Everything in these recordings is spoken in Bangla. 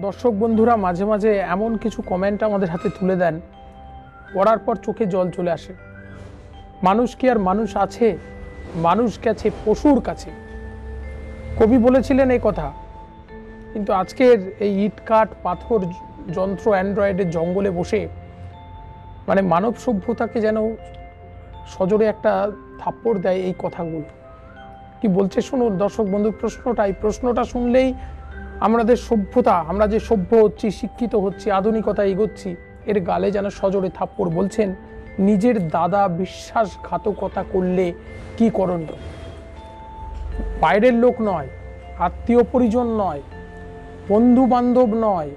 দর্শক বন্ধুরা মাঝে মাঝে এমন কিছু কমেন্ট আমাদের হাতে তুলে দেন, পড়ার পর চোখে জল চলে আসে। মানুষ কি আর মানুষ আছে? মানুষ গেছে পশুর কাছে। কবি বলেছিলেন এই কথা, কিন্তু আজকের এই ইট কাঠ পাথর যন্ত্র অ্যান্ড্রয়েডের জঙ্গলে বসে মানে মানব সভ্যতাকে যেন সজোরে একটা থাপ্পড় দেয় এই কথাগুলো। কি বলছে শুনুন দর্শক বন্ধু, প্রশ্নটা শুনলেই আমাদের সভ্যতা, আমরা যে সভ্য হচ্ছি, শিক্ষিত হচ্ছি, আধুনিকতা এগোচ্ছি, এর গালে যেন সজোরে থাপ্পড়। বলছেন, নিজের দাদা বিশ্বাসঘাতকতা করলে কি করণীয়? বাইরের লোক নয়, আত্মীয় পরিজন নয়, বন্ধু বান্ধব নয়,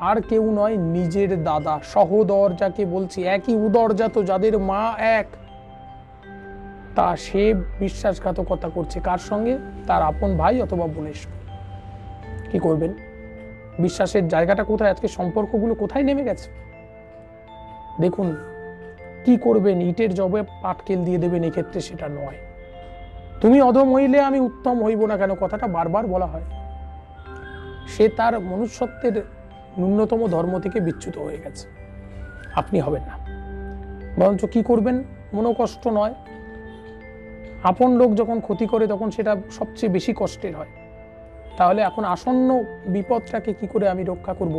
আর কেউ নয়, নিজের দাদা, সহোদর যাকে বলছি, একই উদরজাত, যাদের মা এক, তা সে বিশ্বাসঘাতকতা করছে কার সঙ্গে? তার আপন ভাই অথবা বোনের সঙ্গে। কি করবেন? বিশ্বাসের জায়গাটা কোথায়? আজকে সম্পর্কগুলো কোথায় নেমে গেছে দেখুন। কি করবেন? ইটের জবে পাটকেল দিয়ে দেবেন, এক্ষেত্রে সেটা নয়। তুমি অধম হইলে আমি উত্তম হইব না কেন, কথাটা বারবার বলা হয়। সে তার মনুষ্যত্বের ন্যূনতম ধর্ম থেকে বিচ্যুত হয়ে গেছে, আপনি হবেন না। বরঞ্চ কি করবেন? মনোকষ্ট নয়, আপন লোক যখন ক্ষতি করে তখন সেটা সবচেয়ে বেশি কষ্টের হয়। তাহলে এখন আসন্ন বিপদটাকে কি করে আমি রক্ষা করব?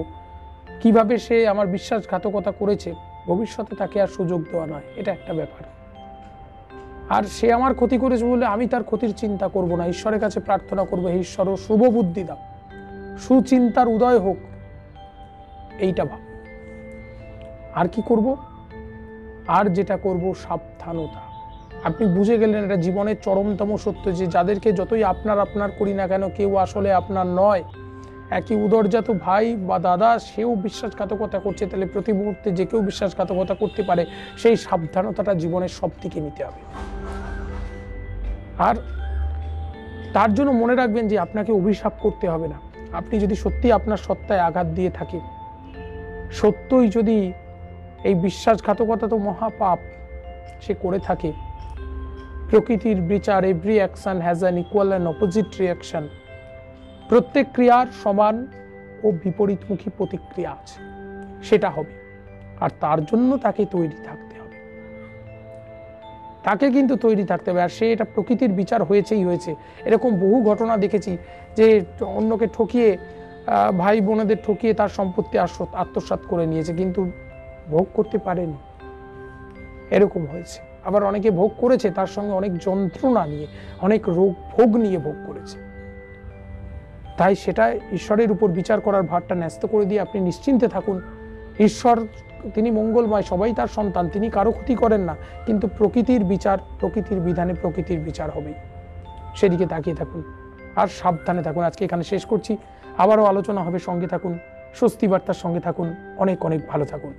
কিভাবে সে আমার বিশ্বাসঘাতকতা করেছে, ভবিষ্যতে তাকে আর সুযোগ দেওয়া নয়, এটা একটা ব্যাপার। আর সে আমার ক্ষতি করেছে বলে আমি তার ক্ষতির চিন্তা করব না, ঈশ্বরের কাছে প্রার্থনা করবো, হে ঈশ্বর শুভ বুদ্ধি দাও, সুচিন্তার উদয় হোক, এইটা ভাব। আর কি করব? আর যেটা করব, সাবধানতা। আপনি বুঝে গেলেন এটা জীবনের চরমতম সত্য, যে যাদেরকে যতই আপনার আপনার করি না কেন, কেউ আসলে আপনার নয়। একই উদরজাত ভাই বা দাদা, সেও বিশ্বাসঘাতকতা করছে, তাহলে প্রতি মুহূর্তে যে কেউ বিশ্বাসঘাতকতা করতে পারে। সেই সাবধানতাটা জীবনের সব দিকে নিতে হবে। আর তার জন্য মনে রাখবেন যে আপনাকে অভিশাপ করতে হবে না। আপনি যদি সত্যি আপনার সত্তায় আঘাত দিয়ে থাকে, সত্যই যদি এই বিশ্বাসঘাতকতা তো মহাপাপ সে করে থাকে, প্রকৃতির বিচার, every action has an equal and opposite reaction. প্রত্যেক ক্রিয়ার সমান ও বিপরীতমুখী প্রতিক্রিয়া আছে, সেটা হবে। আর তার জন্য তাকে তৈরি থাকতে হবে, তাকে কিন্তু তৈরি থাকতে হবে। আর সে এটা প্রকৃতির বিচার হয়েছেই হয়েছে। এরকম বহু ঘটনা দেখেছি যে অন্যকে ঠকিয়ে, ভাই বোনেদের ঠকিয়ে তার সম্পত্তি আত্মসাৎ করে নিয়েছে, কিন্তু ভোগ করতে পারেনি, এরকম হয়েছে। আবার অনেকে ভোগ করেছে, তার সঙ্গে অনেক যন্ত্রণা নিয়ে, অনেক রোগ ভোগ নিয়ে ভোগ করেছে। তাই সেটা ঈশ্বরের উপর বিচার করার ভারটা ন্যস্ত করে দিয়ে আপনি নিশ্চিন্তে থাকুন। ঈশ্বর তিনি মঙ্গলময়, সবাই তার সন্তান, তিনি কারো ক্ষতি করেন না, কিন্তু প্রকৃতির বিচার, প্রকৃতির বিধানে প্রকৃতির বিচার হবেই, সেদিকে তাকিয়ে থাকুন আর সাবধানে থাকুন। আজকে এখানে শেষ করছি, আবারও আলোচনা হবে, সঙ্গে থাকুন, স্বস্তি বার্তার সঙ্গে থাকুন, অনেক অনেক ভালো থাকুন।